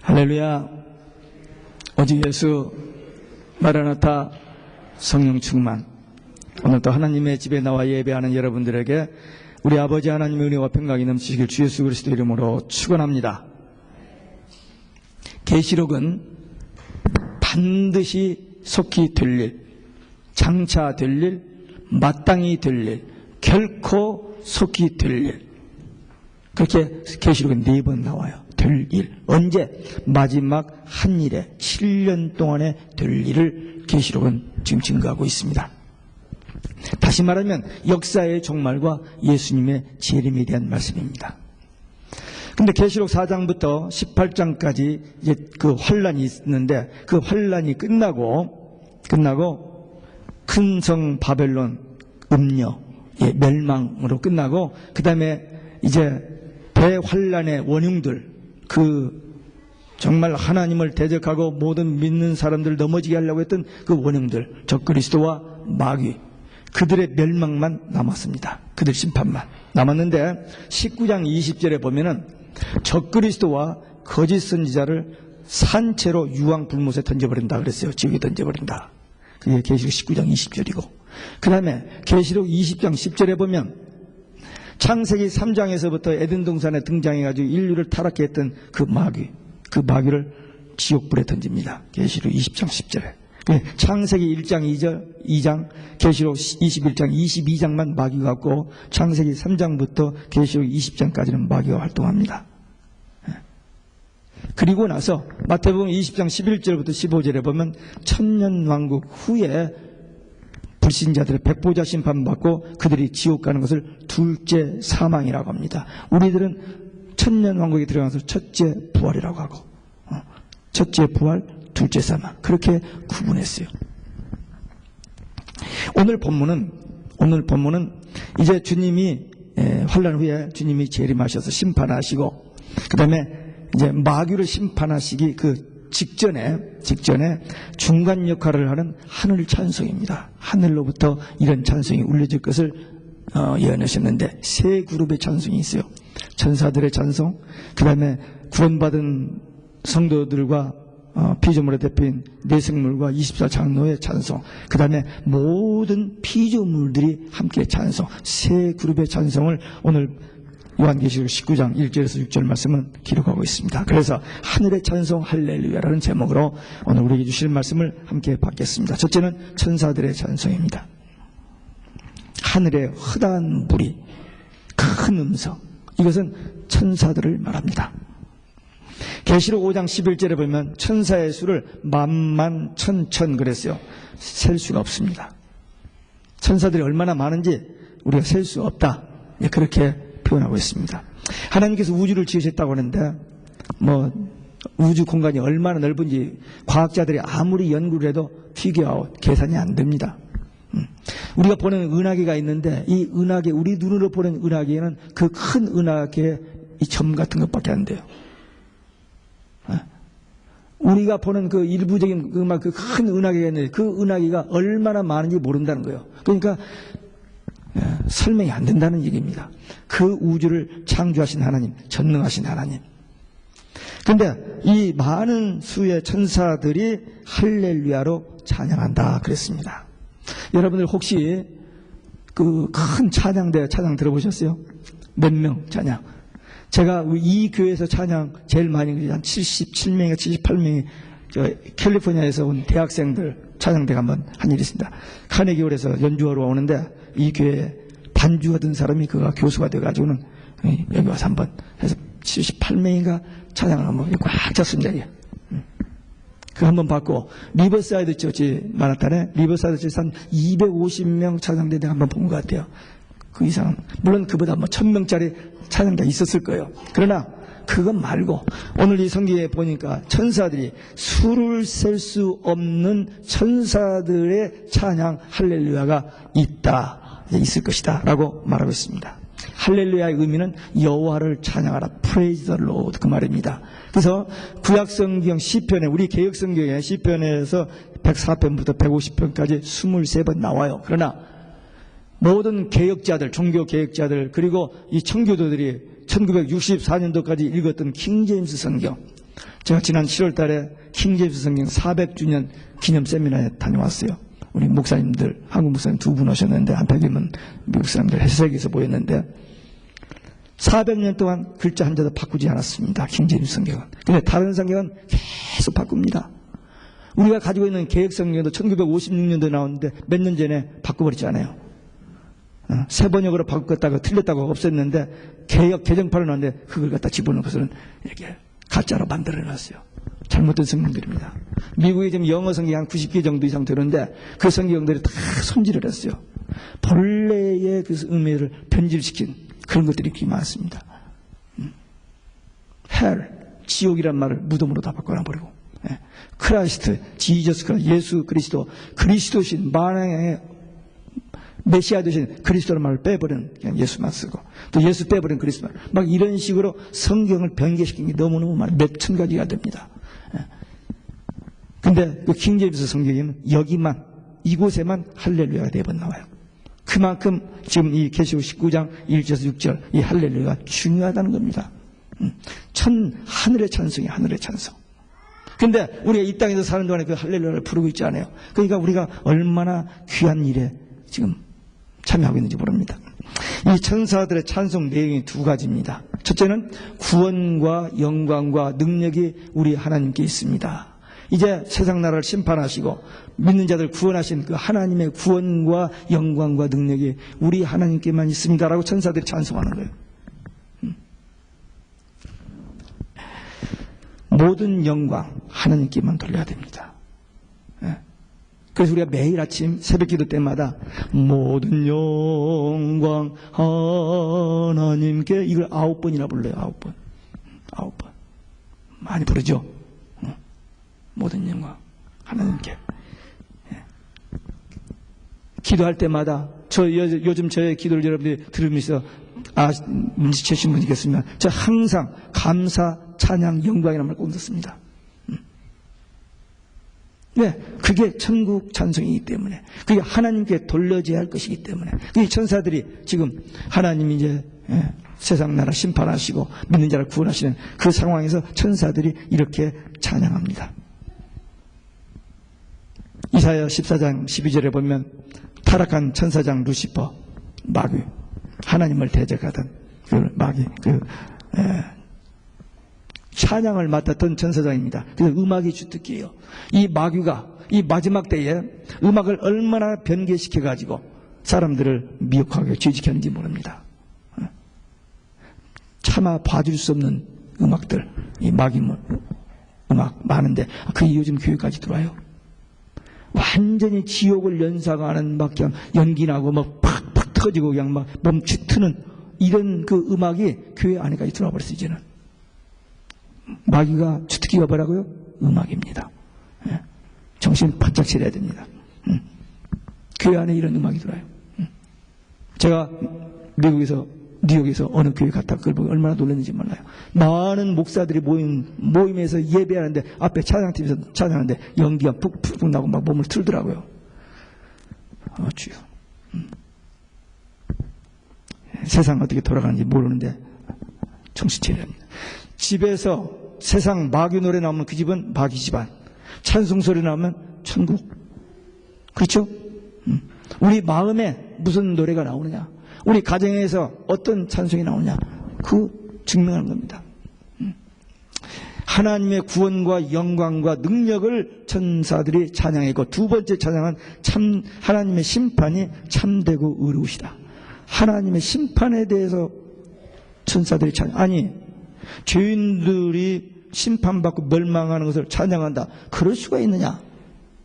할렐루야. 오직 예수, 마라나타, 성령 충만. 오늘도 하나님의 집에 나와 예배하는 여러분들에게 우리 아버지 하나님의 은혜와 평강이 넘치시길 주 예수 그리스도 이름으로 축원합니다. 계시록은 반드시 속히 될 일, 장차 될 일, 마땅히 될 일, 결코 속히 될 일. 그렇게 계시록은 4번 나와요. 될 일. 언제? 마지막 한 일에 7년 동안에 될 일을 계시록은 지금 증거하고 있습니다. 다시 말하면 역사의 종말과 예수님의 재림에 대한 말씀입니다. 근데 계시록 4장부터 18장까지 이제 그 환란이 있는데 그 환란이 끝나고 큰 성 바벨론 음녀의 멸망으로 끝나고 그 다음에 이제 대환란의 원흉들, 정말 하나님을 대적하고 모든 믿는 사람들을 넘어지게 하려고 했던 그 원흉들, 적그리스도와 마귀, 그들의 멸망만 남았습니다. 그들 심판만 남았는데 19장 20절에 보면은 적그리스도와 거짓 선지자를 산채로 유황 불못에 던져버린다 그랬어요. 지옥에 던져버린다. 그게 계시록 19장 20절이고 그 다음에 계시록 20장 10절에 보면 창세기 3장에서부터 에덴 동산에 등장해가지고 인류를 타락케 했던 그 마귀를 지옥불에 던집니다. 계시록 20장 10절에. 창세기 1장 2장, 계시록 21장 22장만 마귀가 왔고 창세기 3장부터 계시록 20장까지는 마귀가 활동합니다. 그리고 나서 마태복음 20장 11절부터 15절에 보면 천년왕국 후에 불신자들의 백보자 심판받고 그들이 지옥 가는 것을 둘째 사망이라고 합니다. 우리들은 천년왕국에 들어가서 첫째 부활이라고 하고 첫째 부활, 둘째 사망 그렇게 구분했어요. 오늘 본문은 이제 주님이 환란 후에 주님이 재림하셔서 심판하시고 그 다음에 이제 마귀를 심판하시기 그 직전에 중간 역할을 하는 하늘 찬송입니다. 하늘로부터 이런 찬송이 울려질 것을 예언하셨는데 세 그룹의 찬송이 있어요. 천사들의 찬송, 그 다음에 구원받은 성도들과 피조물의 대표인 내생물과 24장로의 찬송, 그 다음에 모든 피조물들이 함께 찬송, 세 그룹의 찬송을 오늘 요한계시록 19장 1절에서 6절 말씀은 기록하고 있습니다. 그래서 하늘의 찬송 할렐루야라는 제목으로 오늘 우리에게 주실 말씀을 함께 받겠습니다. 첫째는 천사들의 찬송입니다. 하늘의 허다한 무리, 큰 음성, 이것은 천사들을 말합니다. 계시록 5장 11절에 보면 천사의 수를 만만 천천 그랬어요. 셀 수가 없습니다. 천사들이 얼마나 많은지 우리가 셀 수 없다. 그렇게 표현하고 있습니다. 하나님께서 우주를 지으셨다고 하는데 우주 공간이 얼마나 넓은지 과학자들이 아무리 연구를 해도 피규어아웃 계산이 안 됩니다. 우리가 보는 은하계가 있는데 이 은하계, 우리 눈으로 보는 은하계에는 그 큰 은하계의 이 점 같은 것밖에 안 돼요. 우리가 보는 그 일부적인 그 큰 은하계가 있는데 그 은하계가 얼마나 많은지 모른다는 거예요. 그러니까 설명이 안 된다는 얘기입니다. 그 우주를 창조하신 하나님, 전능하신 하나님. 그런데 이 많은 수의 천사들이 할렐루야로 찬양한다 그랬습니다. 여러분들 혹시 그 큰 찬양 들어보셨어요? 몇 명 찬양? 제가 이 교회에서 찬양 제일 많이 한 77명이 78명이 캘리포니아에서 온 대학생들 찬양대가 한번 한 일이 있습니다. 카네기홀에서 연주하러 오는데 이 교회에 반주하던 사람이 그가 교수가 돼가지고는 여기 와서 한번 해서 78명인가 찬양을 한번 꽉 찼습니다. 그거 한번 받고 리버사이드 처치 마라탄에 리버사이드 처치 한 250명 찬양대가 한번 본 것 같아요. 그 이상은 물론 그보다 1000명짜리 찬양대가 있었을 거예요. 그러나 그것 말고 오늘 이 성경에 보니까 천사들이 수를 셀 수 없는 천사들의 찬양 할렐루야가 있을 것이다 라고 말하고 있습니다. 할렐루야의 의미는 여호와를 찬양하라, praise the Lord 그 말입니다. 그래서 구약성경 시편에, 우리 개혁성경에 시편에서 104편부터 150편까지 23번 나와요. 그러나 모든 개혁자들, 종교 개혁자들, 그리고 이 청교도들이 1964년도까지 읽었던 킹제임스 성경, 제가 지난 7월 달에 킹제임스 성경 400주년 기념 세미나에 다녀왔어요. 우리 목사님들, 한국 목사님 2분 오셨는데 한 100여명 미국 사람들 해석에서 모였는데 400년 동안 글자 한자도 바꾸지 않았습니다. 킹제임스 성경은. 근데 다른 성경은 계속 바꿉니다. 우리가 가지고 있는 개혁 성경도 1956년도에 나왔는데 몇 년 전에 바꿔버렸잖아요. 새 번역으로 바꿨다가 틀렸다고 없앴는데 개정판을 놨는데 그걸 갖다 집어넣고서는 이렇게 가짜로 만들어놨어요. 잘못된 성경들입니다. 미국에 지금 영어 성경이 한 90개 정도 이상 되는데 그 성경들이 다 손질을 했어요. 본래의 그 의미를 변질시킨 그런 것들이 굉장히 많습니다. hell, 지옥이란 말을 무덤으로 다 바꿔놔버리고, 크라이스트, 지저스 크라이스트, 예수 그리스도, 그리스도신 만왕의 메시아 되신 그리스도라는 말을 빼버리는, 그냥 예수만 쓰고, 또 예수 빼버리는 그리스도 말, 막 이런 식으로 성경을 변개시킨 게 너무너무 많아요. 몇천 가지가 됩니다. 근데 그 킹제임스 성경에는 여기만, 이곳에만 할렐루야가 4번 나와요. 그만큼 지금 이 계시록 19장 1절에서 6절 이 할렐루야가 중요하다는 겁니다. 하늘의 찬송이 하늘의 찬송. 근데 우리가 이 땅에서 사는 동안에 그 할렐루야를 부르고 있지 않아요. 그러니까 우리가 얼마나 귀한 일에 지금 참여하고 있는지 모릅니다. 이 천사들의 찬송 내용이 2가지입니다. 첫째는 구원과 영광과 능력이 우리 하나님께 있습니다. 이제 세상 나라를 심판하시고 믿는 자들 구원하신 그 하나님의 구원과 영광과 능력이 우리 하나님께만 있습니다라고 천사들이 찬송하는 거예요. 모든 영광 하나님께만 돌려야 됩니다. 그래서 우리가 매일 아침 새벽기도 때마다 모든 영광 하나님께 이걸 9번이나 불러요. 9번. 9번. 많이 부르죠. 모든 영광 하나님께. 기도할 때마다 요즘 저의 기도를 여러분들이 들으면서 눈치채신 분이 계시면 저 항상 감사, 찬양, 영광이라는 말을 꼭 넣습니다. 왜? 그게 천국 찬송이기 때문에, 그게 하나님께 돌려져야 할 것이기 때문에, 이 천사들이 지금 하나님이 이제 세상 나라 심판하시고 믿는 자를 구원하시는 그 상황에서 천사들이 이렇게 찬양합니다. 이사야 14장 12절에 보면 타락한 천사장 루시퍼, 마귀, 하나님을 대적하던 그 마귀, 찬양을 맡았던 천사장입니다. 그래서 음악이 주특기예요. 이 마귀가 이 마지막 때에 음악을 얼마나 변개시켜가지고 사람들을 미혹하게 죄짓혔는지 모릅니다. 차마 봐줄 수 없는 음악들, 이 마귀 음악 많은데 그게 요즘 교회까지 들어와요. 완전히 지옥을 연상하는 막 그냥 연기 나고 막 팍팍 터지고 그냥 막 멈추트는 이런 그 음악이 교회 안에까지 들어와 버렸어요. 이제는 마귀가 주특기가 뭐라고요? 음악입니다. 정신 바짝 차려야 됩니다. 교회 안에 이런 음악이 들어와요. 제가 미국에서 뉴욕에서 어느 교회 갔다 그걸 보고 얼마나 놀랐는지 몰라요. 많은 목사들이 모임에서 예배하는데 앞에 찬양팀에서 찬양하는데 연기가 푹푹 나고 막 몸을 틀더라고요. 주여. 세상 어떻게 돌아가는지 모르는데 정신 차려야 합니다. 집에서 세상 마귀 노래 나오면 그 집은 마귀 집안, 찬송 소리 나오면 천국. 그렇죠? 우리 마음에 무슨 노래가 나오느냐, 우리 가정에서 어떤 찬송이 나오느냐, 그 증명하는 겁니다. 하나님의 구원과 영광과 능력을 천사들이 찬양했고, 2번째 찬양은 하나님의 심판이 참되고 의로우시다. 하나님의 심판에 대해서 천사들이 아니 죄인들이 심판받고 멸망하는 것을 찬양한다. 그럴 수가 있느냐?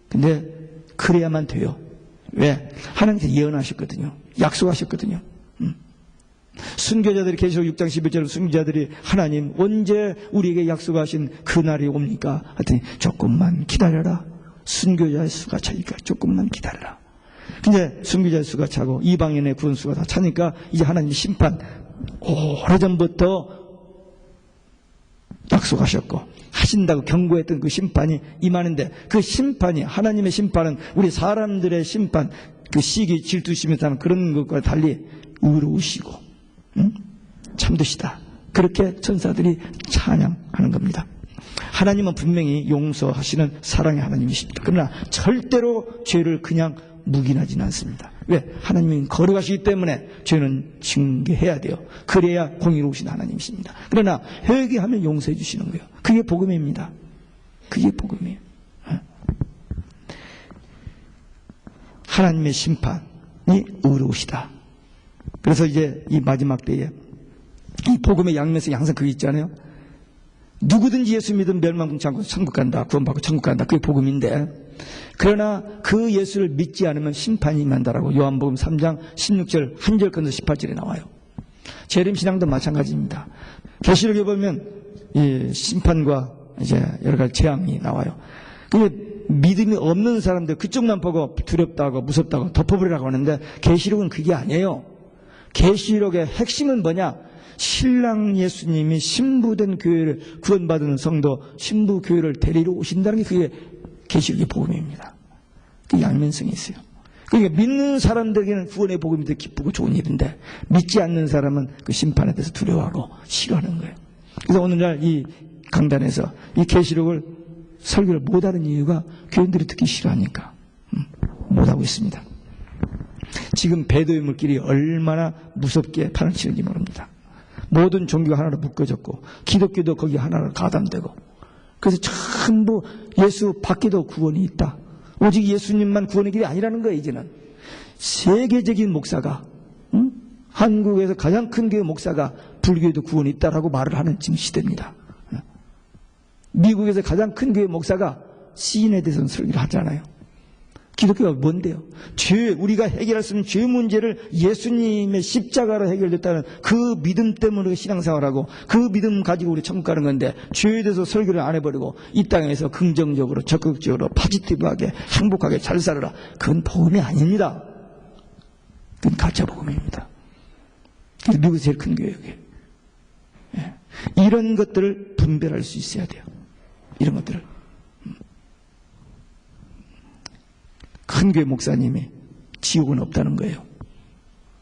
근데 그래야만 돼요. 왜? 하나님께서 예언하셨거든요. 약속하셨거든요. 순교자들이 계시록 6장 11절에 순교자들이 하나님 언제 우리에게 약속하신 그날이 옵니까? 하여튼 조금만 기다려라. 순교자의 수가 차니까 조금만 기다려라. 근데 순교자의 수가 차고 이방인의 구원 수가 다 차니까 이제 하나님 심판 오래전부터 약속하셨고 하신다고 경고했던 그 심판이 임하는데, 그 심판이, 하나님의 심판은 우리 사람들의 심판, 그 시기 질투심에서 하는 그런 것과 달리 의로우시고 참되시다. 그렇게 천사들이 찬양하는 겁니다. 하나님은 분명히 용서하시는 사랑의 하나님이십니다. 그러나 절대로 죄를 그냥 묵인하지는 않습니다. 왜? 하나님이 거룩하시기 때문에 죄는 징계해야 돼요. 그래야 공의로우신 하나님이십니다. 그러나 회개하면 용서해 주시는 거예요. 그게 복음입니다. 그게 복음이에요. 하나님의 심판이 의로우시다. 그래서 이제 이 마지막 때에 이 복음의 양면성이 항상 그게 있잖아요. 누구든지 예수 믿으면 멸망치 않고 천국 간다. 구원받고 천국 간다. 그게 복음인데, 그러나 그 예수를 믿지 않으면 심판이 임한다라고 요한복음 3장 16절 한 절 건너 18절에 나와요. 재림신앙도 마찬가지입니다. 계시록에 보면 이 심판과 이제 여러 가지 재앙이 나와요. 근데 믿음이 없는 사람들 그쪽만 보고 두렵다고 무섭다고 덮어버리라고 하는데, 계시록은 그게 아니에요. 계시록의 핵심은 뭐냐? 신랑 예수님이 신부된 교회를, 구원받은 성도 신부 교회를 데리러 오신다는 게 그게 계시록의 복음입니다. 그 양면성이 있어요. 그러니까 믿는 사람들에게는 구원의 복음이 더 기쁘고 좋은 일인데, 믿지 않는 사람은 그 심판에 대해서 두려워하고 싫어하는 거예요. 그래서 오늘날 이 강단에서 이 계시록을 설교를 못하는 이유가 교인들이 듣기 싫어하니까 못하고 있습니다. 지금 배도의 물길이 얼마나 무섭게 판을 치는지 모릅니다. 모든 종교가 하나로 묶어졌고 기독교도 거기 하나로 가담되고, 그래서 전부 예수 밖에도 구원이 있다. 오직 예수님만 구원의 길이 아니라는 거예요. 이제는 세계적인 목사가, 한국에서 가장 큰 교회 목사가 불교에도 구원이 있다라고 말을 하는 지금 시대입니다. 미국에서 가장 큰 교회 목사가 시인에 대해서는 설교를 하잖아요. 기독교가 뭔데요? 우리가 해결할 수 있는 죄 문제를 예수님의 십자가로 해결됐다는 그 믿음 때문에 신앙생활하고 그 믿음 가지고 우리 천국 가는 건데, 죄에 대해서 설교를 안 해버리고 이 땅에서 긍정적으로 적극적으로 포지티브하게 행복하게 잘 살아라. 그건 복음이 아닙니다. 그건 가짜 복음입니다. 미국에서 제일 큰 교회예요. 예. 이런 것들을 분별할 수 있어야 돼요. 이런 것들을. 큰 교회 목사님이 지옥은 없다는 거예요.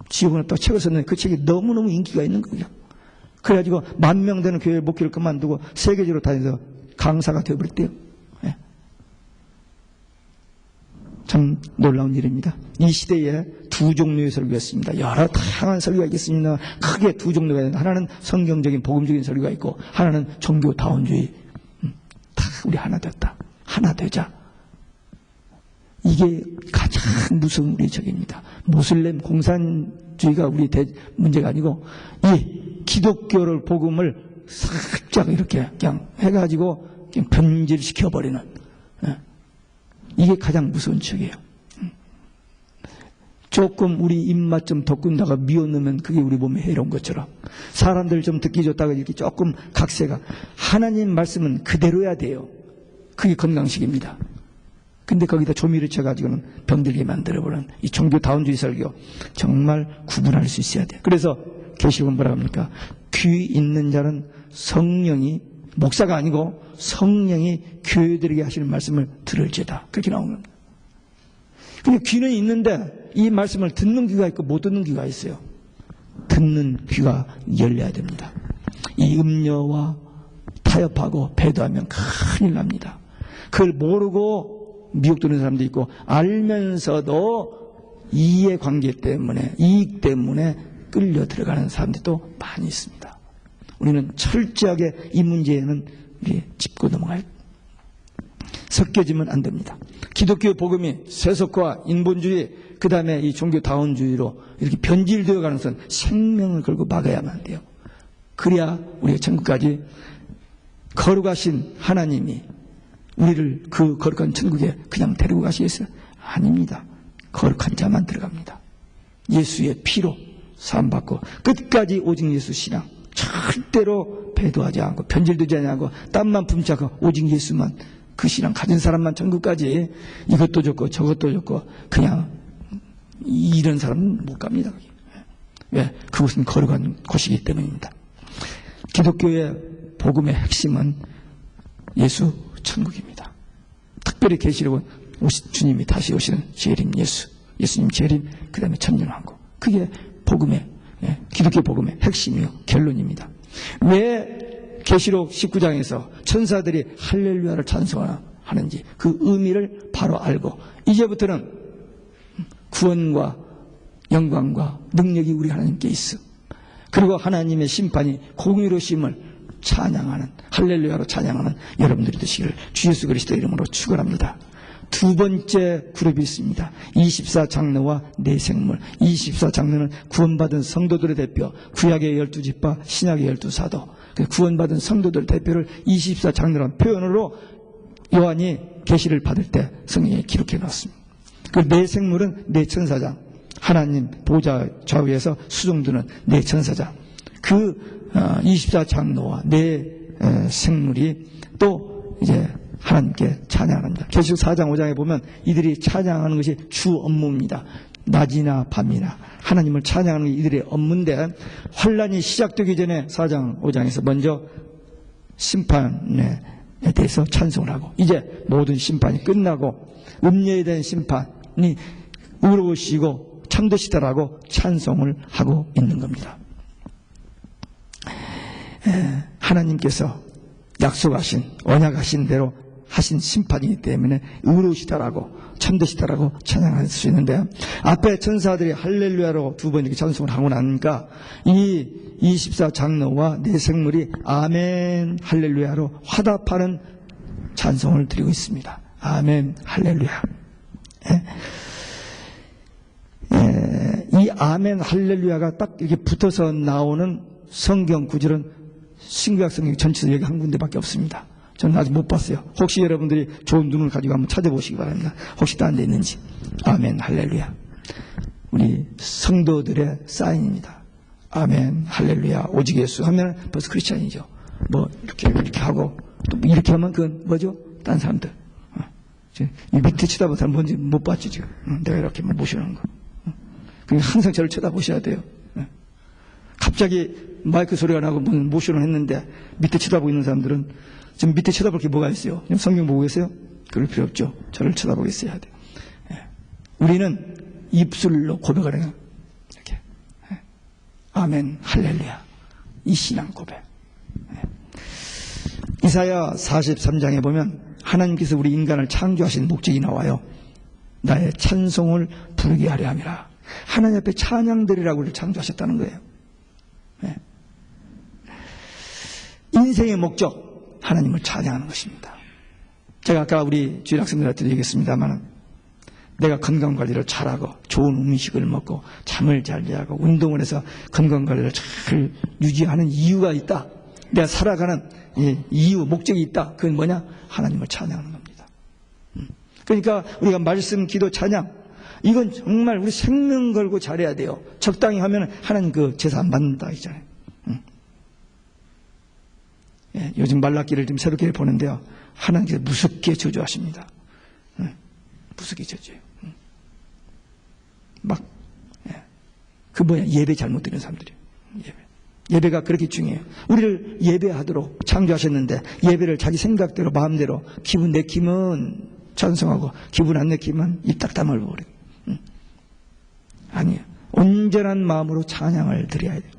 지옥은 없다고 책을 썼는데 그 책이 너무너무 인기가 있는 거예요. 그래가지고 10,000명 되는 교회 목회를 그만두고 세계적으로 다니면서 강사가 되어버렸대요. 예. 참 놀라운 일입니다. 이 시대에 두 종류의 설교가 있습니다. 여러 다양한 설교가 있겠습니다. 크게 두 종류가 있는데, 하나는 성경적인 복음적인 설교가 있고, 하나는 종교다원주의. 다 우리 하나 됐다. 하나 되자. 이게 가장 무서운 우리 적입니다. 모슬렘 공산주의가 우리 문제가 아니고, 이 기독교를 복음을 살짝 이렇게 그냥 해가지고 그냥 변질시켜버리는, 이게 가장 무서운 척이에요. 조금 우리 입맛 좀 돋군다가 미워놓으면 그게 우리 몸에 해로운 것처럼, 사람들 좀 듣기 좋다가 이렇게 조금 각세가, 하나님 말씀은 그대로야 돼요. 그게 건강식입니다. 근데 거기다 조미를 쳐가지고는 병들게 만들어버리는 이 종교다원주의 설교, 정말 구분할 수 있어야 돼요. 그래서 계시록은 뭐라 합니까? 귀 있는 자는 성령이, 목사가 아니고 성령이 교회들에게 하시는 말씀을 들을지어다. 그렇게 나오는 겁니다. 근데 귀는 있는데 이 말씀을 듣는 귀가 있고 못 듣는 귀가 있어요. 듣는 귀가 열려야 됩니다. 이 음녀와 타협하고 배도하면 큰일 납니다. 그걸 모르고 미혹되는 사람도 있고, 알면서도 이해관계 때문에, 이익 때문에 끌려 들어가는 사람들도 많이 있습니다. 우리는 철저하게 이 문제에는 짚고 넘어가요. 섞여지면 안 됩니다. 기독교 복음이 세속화, 인본주의, 그 다음에 이 종교다원주의로 이렇게 변질되어 가는 것은 생명을 걸고 막아야만 돼요. 그래야 우리가 천국까지, 거룩하신 하나님이 우리를 그 거룩한 천국에 그냥 데리고 가시겠어요? 아닙니다. 거룩한 자만 들어갑니다. 예수의 피로 사함받고 끝까지 오직 예수 신앙, 절대로 배도하지 않고 변질되지 않고 땀만 품자고 오직 예수만, 그 신앙 가진 사람만 천국까지, 이것도 좋고 저것도 좋고 그냥 이런 사람은 못 갑니다. 왜? 그곳은 거룩한 곳이기 때문입니다. 기독교의 복음의 핵심은 예수 천국입니다. 특별히 계시록은 주님이 다시 오시는 재림, 예수님 재림, 그 다음에 천년왕국. 그게 복음의, 기독교 복음의 핵심이요, 결론입니다. 왜 계시록 19장에서 천사들이 할렐루야를 찬송하는지 그 의미를 바로 알고 이제부터는 구원과 영광과 능력이 우리 하나님께 있어. 그리고 하나님의 심판이 공의로심을 찬양하는 할렐루야로 찬양하는 여러분들이 되시기를 주 예수 그리스도 이름으로 축원합니다. 두 번째 그룹이 있습니다. 24장로와 내생물. 24장로는 구원받은 성도들의 대표, 구약의 12지파, 신약의 12사도, 구원받은 성도들 대표를 24장로라는 표현으로 요한이 계시를 받을 때 성경에 기록해 놓았습니다. 그 내생물은 내천사장, 하나님 보좌 좌우에서 수종드는 내천사장. 그 24장로와 내생물이 또 이제 하나님께 찬양합니다. 계시록 4장 5장에 보면 이들이 찬양하는 것이 주 업무입니다. 낮이나 밤이나 하나님을 찬양하는 게 이들의 업무인데 환란이 시작되기 전에 4장 5장에서 먼저 심판에 대해서 찬송을 하고 이제 모든 심판이 끝나고 음녀에 대한 심판이 의로우시고 참되시다라고 찬송을 하고 있는 겁니다. 하나님께서 약속하신 언약하신 대로 하신 심판이기 때문에 의로우시다라고 참되시다라고 찬양할 수 있는데 앞에 천사들이 할렐루야로 두 번 이렇게 찬송을 하고 나니까 이 24장로와 내생물이 아멘 할렐루야로 화답하는 찬송을 드리고 있습니다. 아멘 할렐루야. 이 아멘 할렐루야가 딱 이렇게 붙어서 나오는 성경 구절은 신구약 성경 전체에서 여기 한 군데밖에 없습니다. 저는 아직 못 봤어요. 혹시 여러분들이 좋은 눈을 가지고 한번 찾아보시기 바랍니다. 혹시 다른 데 있는지. 아멘 할렐루야. 우리 성도들의 사인입니다. 아멘 할렐루야 오직 예수 하면 벌써 크리스찬이죠. 뭐 이렇게 하고 또 이렇게 하면 그건 뭐죠? 딴 사람들. 이 밑에 쳐다보는 사람 뭔지 못 봤지 지금. 내가 이렇게 모시는 거. 그러니까 항상 저를 쳐다보셔야 돼요. 갑자기 마이크 소리가 나고 모션을 했는데 밑에 쳐다보고 있는 사람들은 지금 밑에 쳐다볼 게 뭐가 있어요? 그냥 성경 보고 계세요? 그럴 필요 없죠. 저를 쳐다보고 있어야 돼요. 우리는 입술로 고백을 해요. 이렇게. 아멘 할렐루야. 이 신앙 고백. 이사야 43장에 보면 하나님께서 우리 인간을 창조하신 목적이 나와요. 나의 찬송을 부르게 하려 함이라. 하나님 앞에 찬양드리라고 우리를 창조하셨다는 거예요. 인생의 목적 하나님을 찬양하는 것입니다. 제가 아까 우리 주일 학생들한테도 얘기했습니다만 내가 건강관리를 잘하고 좋은 음식을 먹고 잠을 잘 자고 운동을 해서 건강관리를 잘 유지하는 이유가 있다. 내가 살아가는 이유, 목적이 있다. 그건 뭐냐? 하나님을 찬양하는 겁니다. 그러니까 우리가 말씀, 기도, 찬양 이건 정말 우리 생명 걸고 잘해야 돼요. 적당히 하면 하나님 그 제사 안 받는다 했잖아요. 요즘 말라기를 좀 새롭게 보는데요. 하나님께서 무섭게 저주하십니다. 무섭게 저주해요. 그 예배 잘못 드리는 사람들이에요. 예배가 그렇게 중요해요. 우리를 예배하도록 창조하셨는데 예배를 자기 생각대로 마음대로 기분 내키면 찬송하고 기분 안 내키면 입 딱 다물어버려요. 아니에요. 온전한 마음으로 찬양을 드려야 돼요.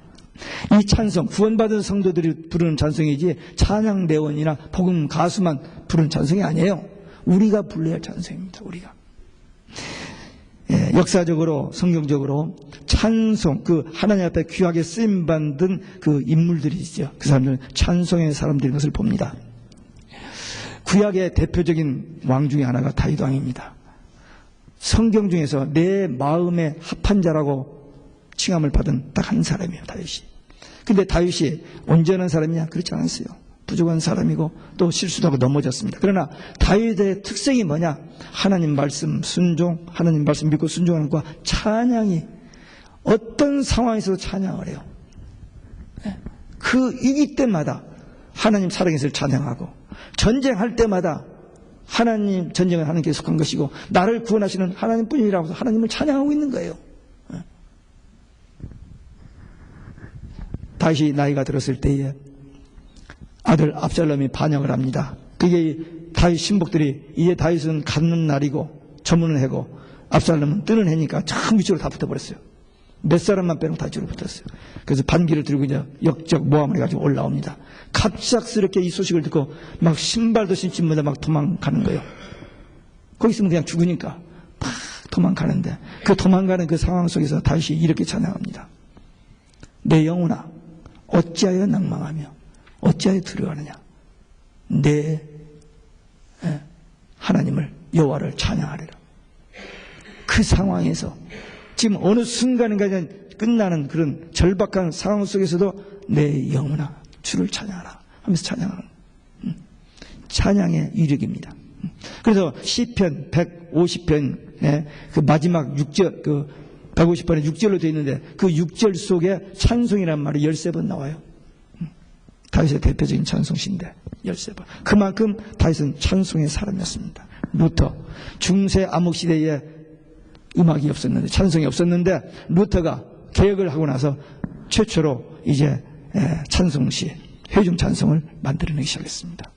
이 찬송, 구원받은 성도들이 부르는 찬송이지 찬양 대원이나 복음 가수만 부르는 찬송이 아니에요. 우리가 불러야 할 찬송입니다. 우리가. 역사적으로 성경적으로 찬송, 그 하나님 앞에 귀하게 쓰임받은 그 인물들이 있죠. 그 사람들은 찬송의 사람들인 것을 봅니다. 구약의 대표적인 왕 중에 하나가 다윗 왕입니다. 성경 중에서 내 마음에 합한 자라고 칭함을 받은 딱 한 사람이에요. 다윗이. 근데 다윗이 온전한 사람이냐? 그렇지 않았어요. 부족한 사람이고 또 실수도 하고 넘어졌습니다. 그러나 다윗의 특성이 뭐냐? 하나님 말씀 순종, 하나님 말씀 믿고 순종하는 것과 찬양이 어떤 상황에서도 찬양을 해요. 그 위기 때마다 하나님 살아계실 찬양하고 전쟁할 때마다 하나님 전쟁은 하나님께 속한 것이고 나를 구원하시는 하나님뿐이라고 해서 하나님을 찬양하고 있는 거예요. 다윗이 나이가 들었을 때에 아들 압살롬이 반역을 합니다. 그게 다윗 신복들이 이제 다윗은 갖는 날이고 저무는 해고 압살롬은 뜨는 해니까 참 위쪽으로 다 붙어버렸어요. 몇 사람만 빼놓고 다 줄을 붙었어요. 그래서 반기를 들고 이제 역적 모함을 해가지고 올라옵니다. 갑작스럽게 이 소식을 듣고 막 신발도 신지 못해 막 도망가는 거예요. 거기 있으면 그냥 죽으니까 막 도망가는데 그 도망가는 그 상황 속에서 다시 이렇게 찬양합니다. 내 영혼아 어찌하여 낭망하며 어찌하여 두려워하느냐. 내 하나님을 여호와를 찬양하리라. 그 상황에서 지금 어느 순간인가 끝나는 그런 절박한 상황 속에서도 내 영혼아 주를 찬양하라 하면서 찬양하는 찬양의 위력입니다. 그래서 시편 150편의 그 마지막 6절, 그 150편의 6절로 되어 있는데 그 6절 속에 찬송이라는 말이 13번 나와요. 다윗의 대표적인 찬송시인데 13번. 그만큼 다윗은 찬송의 사람이었습니다. 루터 중세 암흑 시대에 음악이 없었는데 찬송이 없었는데 루터가 개혁을 하고 나서 최초로 이제 찬송시 회중 찬송을 만들어내기 시작했습니다.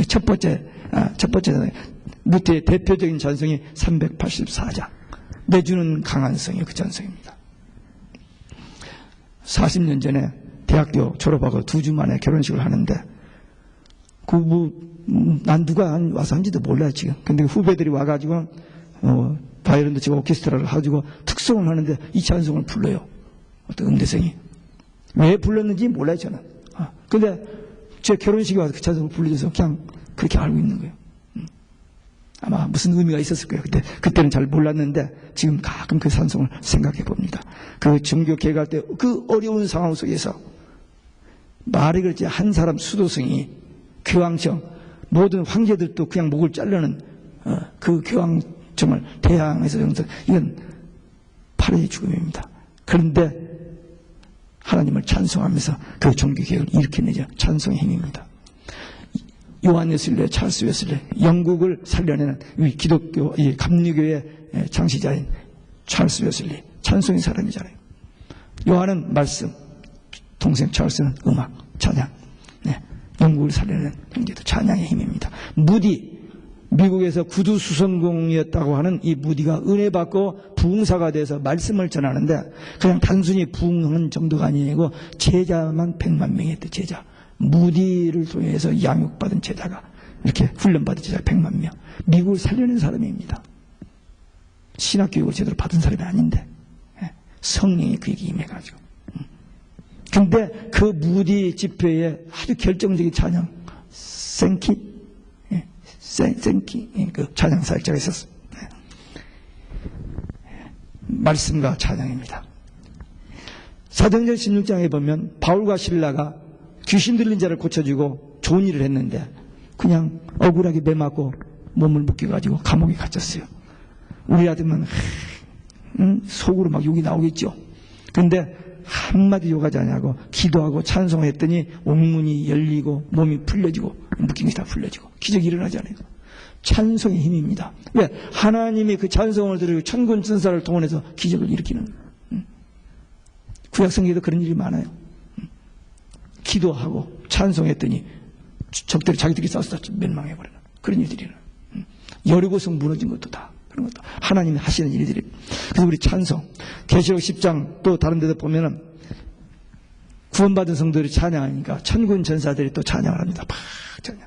첫 번째 루터의 대표적인 찬송이 384장 내주는 강한 성이 그 찬송입니다. 40년 전에 대학교 졸업하고 2주 만에 결혼식을 하는데 난 누가 와서 한지도 몰라요 지금. 근데 후배들이 와가지고 바이올린도 치고 오케스트라를 가지고 특송을 하는데 이 찬송을 불러요. 어떤 음대생이. 왜 불렀는지 몰라요 저는. 근데 제 결혼식에 와서 그 찬송을 불러줘서 그냥 그렇게 알고 있는 거예요. 아마 무슨 의미가 있었을 거예요. 그때는 잘 몰랐는데 지금 가끔 그 찬송을 생각해 봅니다. 그 종교 개혁할 때 그 어려운 상황 속에서 말이 그렇지 한 사람 수도승이 교황청 모든 황제들도 그냥 목을 자르는 그 교황청을 대항해서 영상 이건 팔의 죽음입니다. 그런데 하나님을 찬송하면서 그 종교 개혁을 일으켜내죠. 찬송의 힘입니다. 요한 웨슬레, 찰스 웨슬레, 영국을 살려내는 우리 기독교 감리교의 창시자인 찰스 웨슬리, 찬송의 사람이잖아요. 요한은 말씀, 동생 찰스는 음악, 찬양. 영국을 살려내는 형제도 찬양의 힘입니다. 무디, 미국에서 구두 수선공이었다고 하는 이 무디가 은혜 받고 부흥사가 돼서 말씀을 전하는데 그냥 단순히 부흥하는 정도가 아니고 제자만 100만 명이 했대. 제자. 무디를 통해서 양육받은 제자가 이렇게 훈련받은 제자가 100만 명. 미국을 살려낸 사람입니다. 신학교육을 제대로 받은 사람이 아닌데 성령이 그에게 임해가지고. 근데 그 무디 집회에 아주 결정적인 찬양 생키 그 찬양 사역자가 있었어요. 말씀과 찬양입니다. 사도행전 16장에 보면 바울과 실라가 귀신 들린 자를 고쳐주고 좋은 일을 했는데 그냥 억울하게 매맞고 몸을 묶여가지고 감옥에 갇혔어요. 우리 아들은 속으로 막 욕이 나오겠죠. 근데 한마디 욕하지 않냐고 기도하고 찬송했더니 옥문이 열리고 몸이 풀려지고 묶인 것이 다 풀려지고 기적이 일어나지 않아요. 찬송의 힘입니다. 왜? 하나님이 그 찬송을 들으고 천군 천사를 동원해서 기적을 일으키는 거예요. 구약성경에도 그런 일이 많아요. 기도하고 찬송했더니 적들이 자기들끼리 싸워서 멸망해버리는 그런 일들이 일어나요. 여리고성 무너진 것도 다 그런 것도 하나님이 하시는 일들이. 그래서 우리 찬송 계시록 10장 또 다른 데도 보면은 구원받은 성도들이 찬양하니까 천군 전사들이 또 찬양을 합니다. 막 찬양.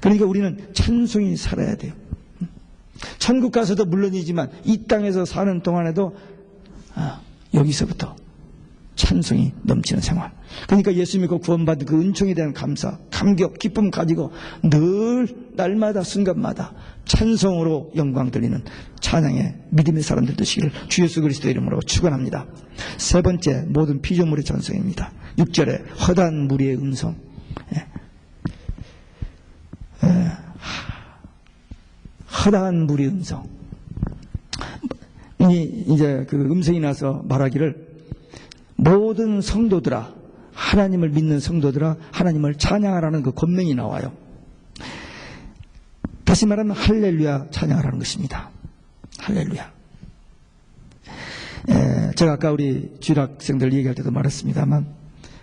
그러니까 우리는 찬송이 살아야 돼요. 천국 가서도 물론이지만 이 땅에서 사는 동안에도 여기서부터 찬송이 넘치는 생활. 그러니까 예수 믿고 구원받은 그 은총에 대한 감사, 감격, 기쁨 가지고 늘 날마다 순간마다 찬송으로 영광 돌리는 찬양의 믿음의 사람들 되시기를 주 예수 그리스도의 이름으로 축원합니다. 세 번째, 모든 피조물의 찬송입니다. 6절에 허다한 무리의 음성. 허다한 무리의 음성. 이제 그 음성이 나서 말하기를 모든 성도들아, 하나님을 믿는 성도들아, 하나님을 찬양하라는 그 권명이 나와요. 다시 말하면 할렐루야 찬양하라는 것입니다. 할렐루야. 제가 아까 우리 주일학생들 얘기할 때도 말했습니다만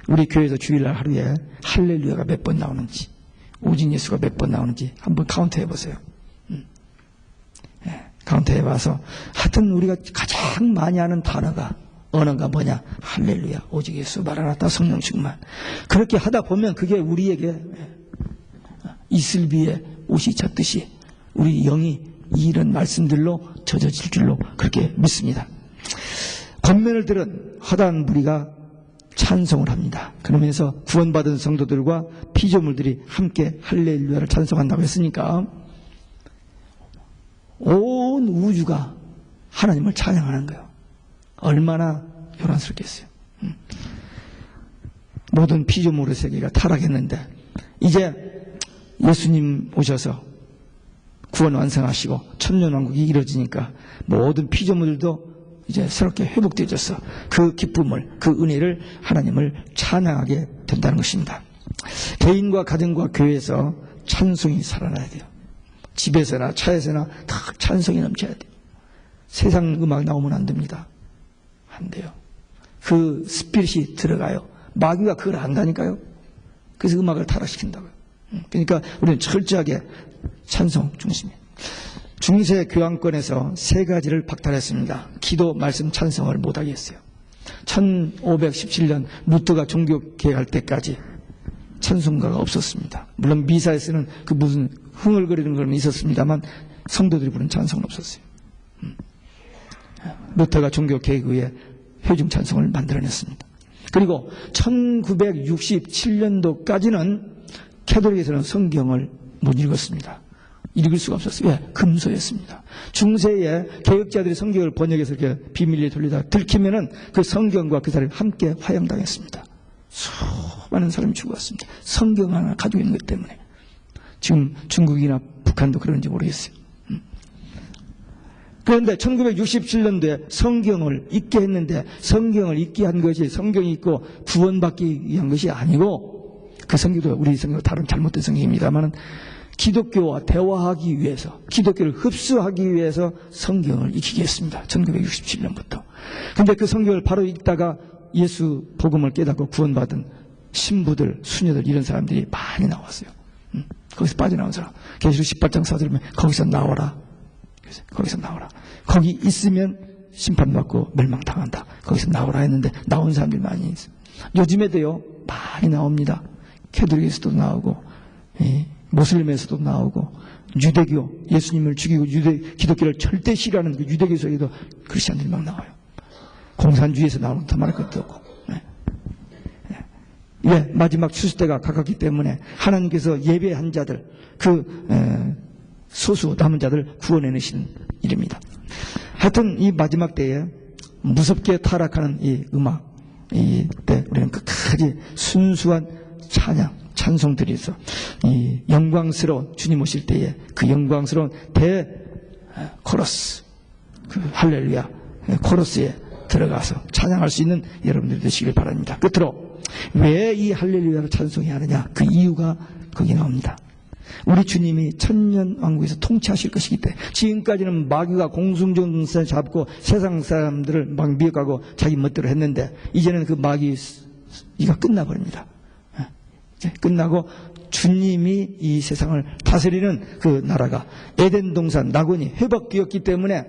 우리 교회에서 주일날 하루에 할렐루야가 몇 번 나오는지, 오직 예수가 몇 번 나오는지 한번 카운트 해보세요. 카운트 해봐서 하여튼 우리가 가장 많이 하는 단어가 언어가 뭐냐? 할렐루야, 오직 예수, 마라나타, 성령 충만. 그렇게 하다 보면 그게 우리에게 이슬비에 옷이 젖듯이 우리 영이 이런 말씀들로 젖어질 줄로 그렇게 믿습니다. 권면을 들은 허다한 무리가 찬송을 합니다. 그러면서 구원받은 성도들과 피조물들이 함께 할렐루야를 찬송한다고 했으니까 온 우주가 하나님을 찬양하는 거예요. 얼마나 요란스럽겠어요. 모든 피조물의 세계가 타락했는데 이제 예수님 오셔서 구원 완성하시고 천년왕국이 이루어지니까 모든 피조물들도 이제 새롭게 회복되어져서 그 기쁨을, 그 은혜를 하나님을 찬양하게 된다는 것입니다. 개인과 가정과 교회에서 찬송이 살아나야 돼요. 집에서나 차에서나 다 찬송이 넘쳐야 돼요. 세상 음악 나오면 안 됩니다. 안 돼요. 그 스피릿이 들어가요. 마귀가 그걸 안다니까요. 그래서 음악을 타락시킨다고요. 그러니까 우리는 철저하게 찬송 중심이에요. 중세 교황권에서 세 가지를 박탈했습니다. 기도, 말씀, 찬송을 못하게 했어요. 1517년 루터가 종교 개혁할 때까지 찬송가가 없었습니다. 물론 미사에서는 그 무슨 흥얼거리는 건 있었습니다만 성도들이 부른 찬송은 없었어요. 루터가 종교 개혁 후에 회중 찬송을 만들어냈습니다. 그리고 1967년도까지는 캐톨릭에서는 성경을 못 읽었습니다. 읽을 수가 없었어요. 왜? 금소였습니다. 중세에 개혁자들이 성경을 번역해서 이렇게 비밀리에 돌리다가 들키면은 그 성경과 그 사람이 함께 화형당했습니다. 수많은 사람이 죽었습니다. 성경 하나 가지고 있는 것 때문에. 지금 중국이나 북한도 그런지 모르겠어요. 그런데 1967년도에 성경을 읽게 했는데 성경을 읽게 한 것이 성경이 있고 구원받기 위한 것이 아니고 그 성경도 우리 성경도 다른 잘못된 성경입니다만 기독교와 대화하기 위해서 기독교를 흡수하기 위해서 성경을 익히게 했습니다. 1967년부터. 그런데 그 성경을 바로 읽다가 예수 복음을 깨닫고 구원받은 신부들, 수녀들 이런 사람들이 많이 나왔어요. 거기서 빠져나온 사람. 계시록 18장 4절에 거기서 나와라. 거기서 나오라. 거기 있으면 심판받고 멸망당한다. 거기서 나오라 했는데 나온 사람들이 많이 있어요. 요즘에도요 많이 나옵니다. 캐톨릭에서도 나오고 모슬림에서도 나오고 유대교 예수님을 죽이고 기독교를 절대 싫어하는 그 유대교 속에도 크리스천들이 막 나와요. 공산주의에서 나오는 더 말할 것도 없고. 예, 마지막 추수 때가 가깝기 때문에 하나님께서 예배한 자들 소수 남은 자들 구원해내시는 일입니다. 하여튼 이 마지막 때에 무섭게 타락하는 이 음악 이때 우리는 끝까지 순수한 찬송들이 있어 이 영광스러운 주님 오실 때에 그 영광스러운 대 코러스 그 할렐루야 코러스에 들어가서 찬양할 수 있는 여러분들이 되시길 바랍니다. 끝으로 왜 이 할렐루야를 찬송해야 하느냐 그 이유가 거기 나옵니다. 우리 주님이 천년왕국에서 통치하실 것이기 때문에 지금까지는 마귀가 공중전세 잡고 세상 사람들을 막 미혹하고 자기 멋대로 했는데 이제는 그 마귀가 끝나버립니다. 끝나고 주님이 이 세상을 다스리는 그 나라가 에덴 동산 낙원이 회복되었기 때문에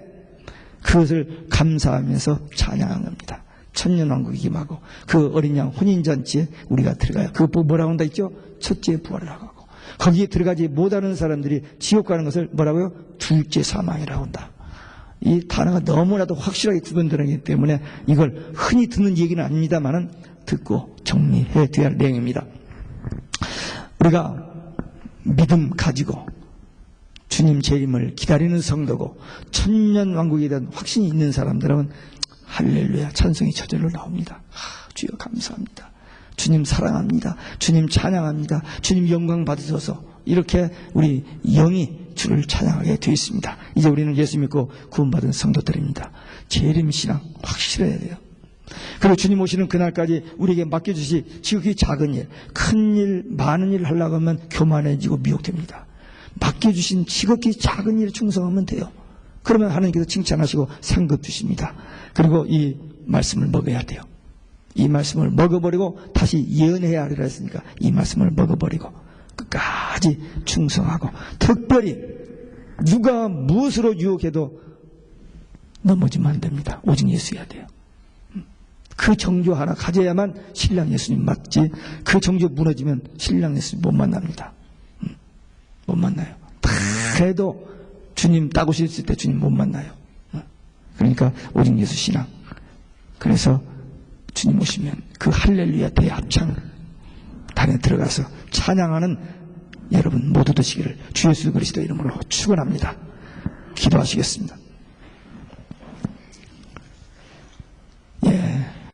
그것을 감사하면서 찬양한 겁니다. 천년왕국이 임하고 그 어린 양 혼인잔치에 우리가 들어가요. 그 뭐라고 한다 했죠? 첫째 부활을 하고 거기에 들어가지 못하는 사람들이 지옥 가는 것을 뭐라고요? 둘째 사망이라고 한다. 이 단어가 너무나도 확실하게 구분되기 때문에 이걸 흔히 듣는 얘기는 아닙니다만은 듣고 정리해 둬야 할 내용입니다. 우리가 믿음 가지고 주님 재림을 기다리는 성도고 천년왕국에 대한 확신이 있는 사람들은 할렐루야 찬송이 저절로 나옵니다. 주여 감사합니다. 주님 사랑합니다. 주님 찬양합니다. 주님 영광 받으셔서 이렇게 우리 영이 주를 찬양하게 되어 있습니다. 이제 우리는 예수 믿고 구원받은 성도들입니다. 재림신앙 확실해야 돼요. 그리고 주님 오시는 그날까지 우리에게 맡겨주시 지극히 작은 일, 큰 일, 많은 일을 하려고 하면 교만해지고 미혹됩니다. 맡겨주신 지극히 작은 일에 충성하면 돼요. 그러면 하나님께서 칭찬하시고 상급 주십니다. 그리고 이 말씀을 먹어야 돼요. 이 말씀을 먹어버리고 다시 예언해야 하리라 했으니까 이 말씀을 먹어버리고 끝까지 충성하고 특별히 누가 무엇으로 유혹해도 넘어지면 안 됩니다. 오직 예수여야 돼요. 그 정조 하나 가져야만 신랑 예수님 맞지, 그 정조 무너지면 신랑 예수님 못 만납니다. 못 만나요. 다 해도 주님 따구셨을 때 주님 못 만나요. 그러니까 오직 예수 신앙. 그래서 주님 오시면 그 할렐루야 대합창 단에 들어가서 찬양하는 여러분 모두 되시기를 주 예수 그리스도 이름으로 축원합니다. 기도하시겠습니다.